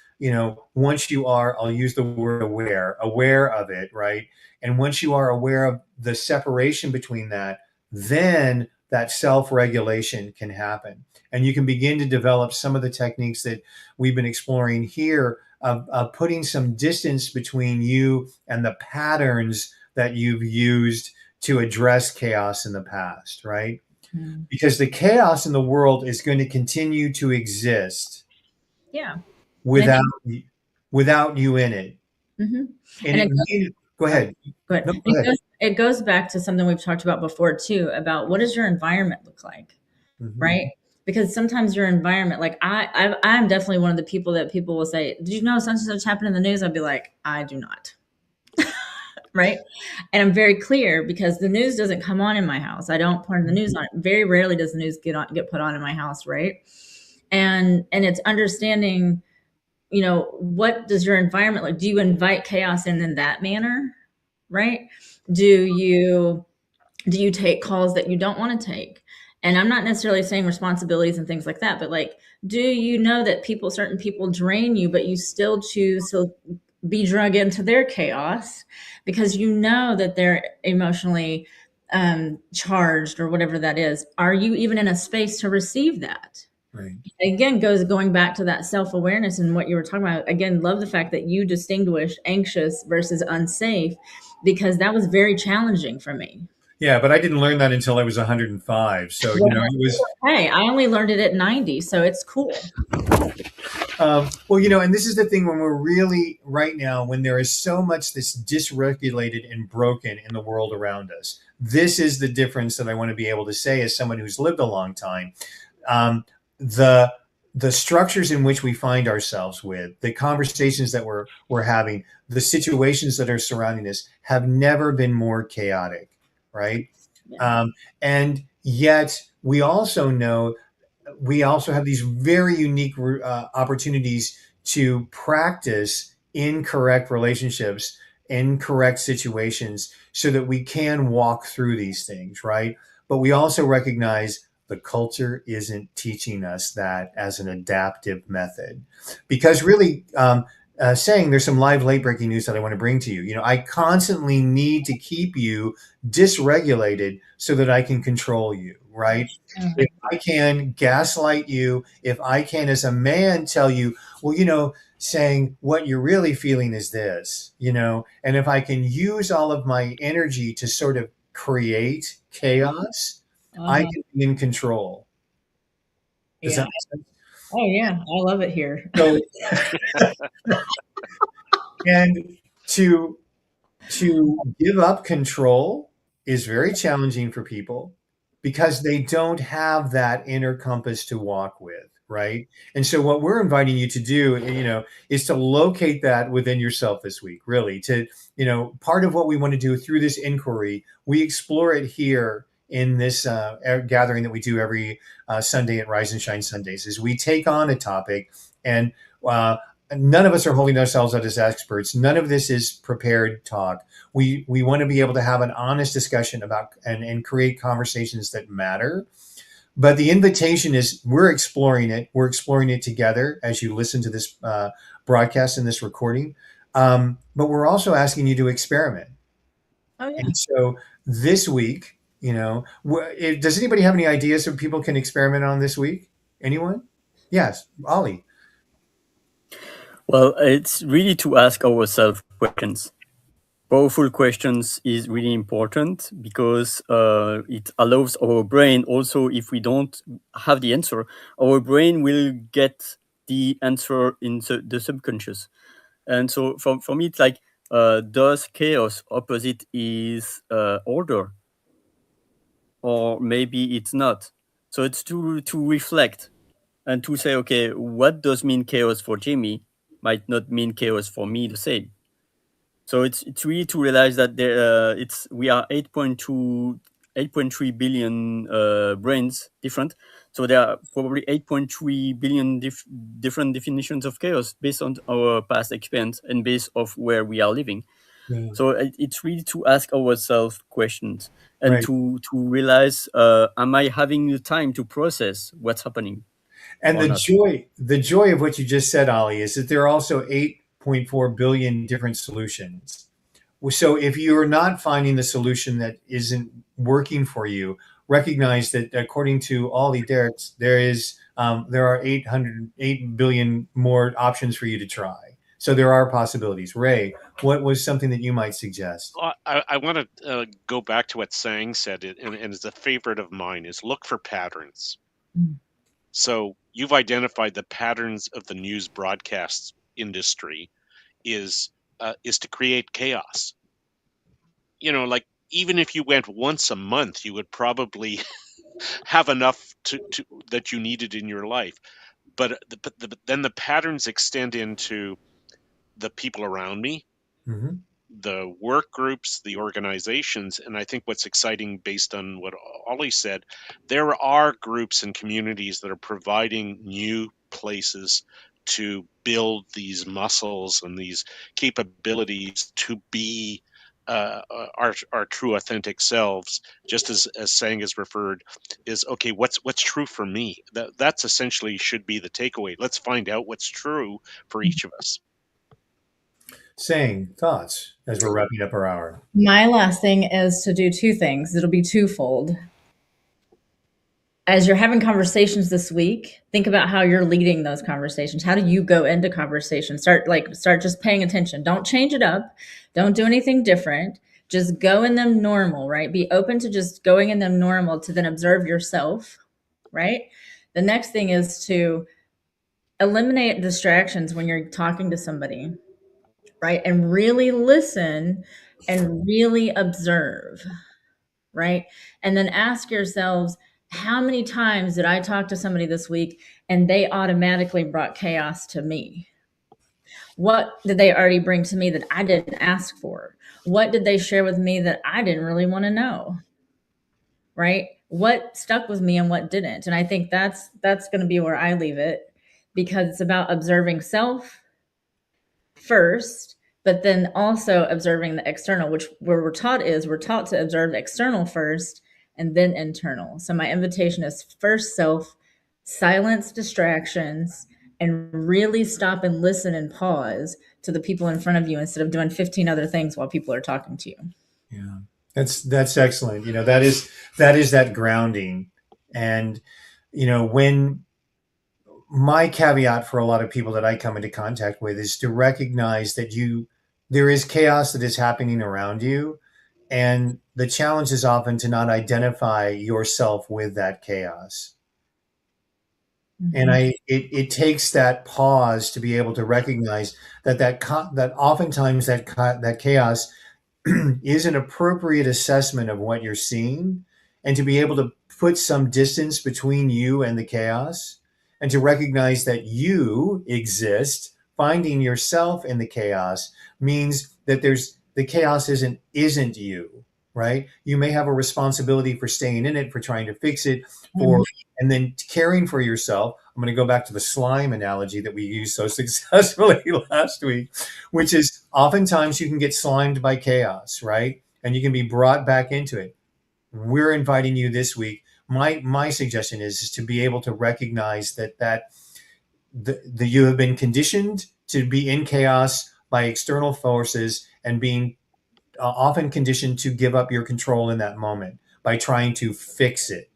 once you are, I'll use the word aware of it, right? And once you are aware of the separation between that, then that self-regulation can happen. And you can begin to develop some of the techniques that we've been exploring here of putting some distance between you and the patterns that you've used to address chaos in the past, right? Mm. Because the chaos in the world is going to continue to exist Yeah. without without you in it. Mm-hmm. And it go ahead. Good. No, go ahead. It goes back to something we've talked about before too, about what does your environment look like, right? Because sometimes your environment, like I'm definitely one of the people that people will say, "Did you know such and such happened in the news?" I'd be like, "I do not." Right? And I'm very clear because the news doesn't come on in my house. I don't turn the news on. Very rarely does the news get put on in my house, right? And it's understanding, what does your environment like? Do you invite chaos in that manner? Right? Do you take calls that you don't want to take? And I'm not necessarily saying responsibilities and things like that, but like, do you know that certain people drain you, but you still choose to be drug into their chaos because you know that they're emotionally charged or whatever that is? Are you even in a space to receive that? Right. Again, going back to that self-awareness and what you were talking about. Again, love the fact that you distinguish anxious versus unsafe, because that was very challenging for me. Yeah, but I didn't learn that until I was 105. So, it was. Hey, I only learned it at 90, so it's cool. Well, and this is the thing when we're really right now, when there is so much that's dysregulated and broken in the world around us, this is the difference that I want to be able to say as someone who's lived a long time. The structures in which we find ourselves with, the conversations that we're having, the situations that are surrounding us have never been more chaotic, right? Yeah. And yet we also know we also have these very unique opportunities to practice in correct relationships, in correct situations, so that we can walk through these things, right? But we also recognize the culture isn't teaching us that as an adaptive method. Because really, saying there's some live late breaking news that I want to bring to you. I constantly need to keep you dysregulated so that I can control you, right? Mhm. If I can gaslight you, if I can, as a man, tell you, well, saying what you're really feeling is this, and if I can use all of my energy to sort of create chaos, I can be in control. Does Yeah. that make sense? Oh yeah, I love it here. So, and to give up control is very challenging for people because they don't have that inner compass to walk with, right? And so what we're inviting you to do, is to locate that within yourself this week, really. Part of what we want to do through this inquiry, we explore it here in this gathering that we do every Sunday at Rise and Shine Sundays, is we take on a topic, and none of us are holding ourselves out as experts. None of this is prepared talk. We want to be able to have an honest discussion about and create conversations that matter. But the invitation is we're exploring it. We're exploring it together as you listen to this broadcast and this recording. But we're also asking you to experiment. Oh yeah. And so this week, does anybody have any ideas that people can experiment on this week? Anyone? Yes, Ollie. Well, it's really to ask ourselves questions. Powerful questions is really important because it allows our brain also, if we don't have the answer, our brain will get the answer in the subconscious. And so for me, it's like, does chaos opposite is order? Or maybe it's not. So it's to reflect and to say, okay, what does mean chaos for Jimmy might not mean chaos for me the same. So it's really to realize that we are 8.3 billion brains different. So there are probably 8.3 billion different definitions of chaos based on our past experience and based off where we are living. Yeah. So it's really to ask ourselves questions and Right. to realize, am I having the time to process what's happening? And or not. the joy of what you just said, Ollie, is that there are also 8.4 billion different solutions. So if you're not finding the solution that isn't working for you, recognize that according to Ollie Derricks, there are 8 billion more options for you to try. So there are possibilities. Ray, what was something that you might suggest? I want to go back to what Sang said, and it's a favorite of mine, is look for patterns. Mm. So you've identified the patterns of the news broadcast industry is to create chaos. Like even if you went once a month, you would probably have enough to that you needed in your life. But then the patterns extend into the people around me, Mm-hmm. the work groups, the organizations. And I think what's exciting, based on what Ollie said, there are groups and communities that are providing new places to build these muscles and these capabilities to be our true authentic selves. Just as Sang has referred, is okay, what's true for me? That's essentially should be the takeaway. Let's find out what's true for each of us. Saying thoughts as we're wrapping up our hour. My last thing is to do two things. It'll be twofold. As you're having conversations this week, think about how you're leading those conversations. How do you go into conversations? Start just paying attention. Don't change it up. Don't do anything different. Just go in them normal, right? Be open to just going in them normal, to then observe yourself, right? The next thing is to eliminate distractions when you're talking to somebody, right? And really listen and really observe, right? And then ask yourselves, how many times did I talk to somebody this week and they automatically brought chaos to me? What did they already bring to me that I didn't ask for? What did they share with me that I didn't really want to know? Right? What stuck with me and what didn't? And I think that's going to be where I leave it, because it's about observing self first, but then also observing the external, which where we're taught to observe the external first and then internal. So my invitation is first self, silence distractions, and really stop and listen and pause to the people in front of you instead of doing 15 other things while people are talking to you. Yeah, that's excellent. That is that grounding. And when my caveat for a lot of people that I come into contact with is to recognize that there is chaos that is happening around you, and the challenge is often to not identify yourself with that chaos. And it takes that pause to be able to recognize that oftentimes that chaos is an appropriate assessment of what you're seeing, and to be able to put some distance between you and the chaos, and to recognize that you exist. Finding yourself in the chaos means that the chaos isn't you, right? You may have a responsibility for staying in it, for trying to fix it, and then caring for yourself. I'm going to go back to the slime analogy that we used so successfully last week, which is oftentimes you can get slimed by chaos, right? And you can be brought back into it. We're inviting you this week. My suggestion is to be able to recognize that you have been conditioned to be in chaos by external forces, and being often conditioned to give up your control in that moment by trying to fix it.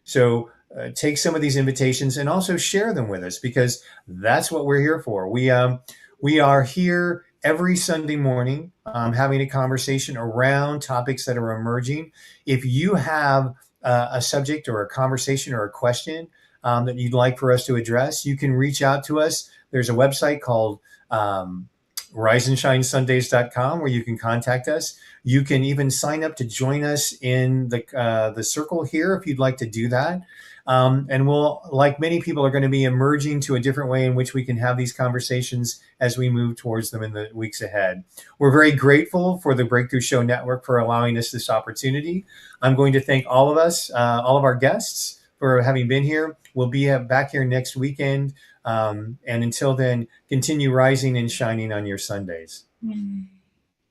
So take some of these invitations and also share them with us, because that's what we're here for. We are here every Sunday morning having a conversation around topics that are emerging. If you have a subject or a conversation or a question that you'd like for us to address, you can reach out to us. There's a website called RiseandShineSundays.com where you can contact us. You can even sign up to join us in the circle here if you'd like to do that. And we'll, like many people, are going to be emerging to a different way in which we can have these conversations as we move towards them in the weeks ahead. We're very grateful for the Breakthrough Show Network for allowing us this opportunity. I'm going to thank all of us, all of our guests, for having been here. We'll be back here next weekend. And until then, continue rising and shining on your Sundays.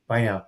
Bye now.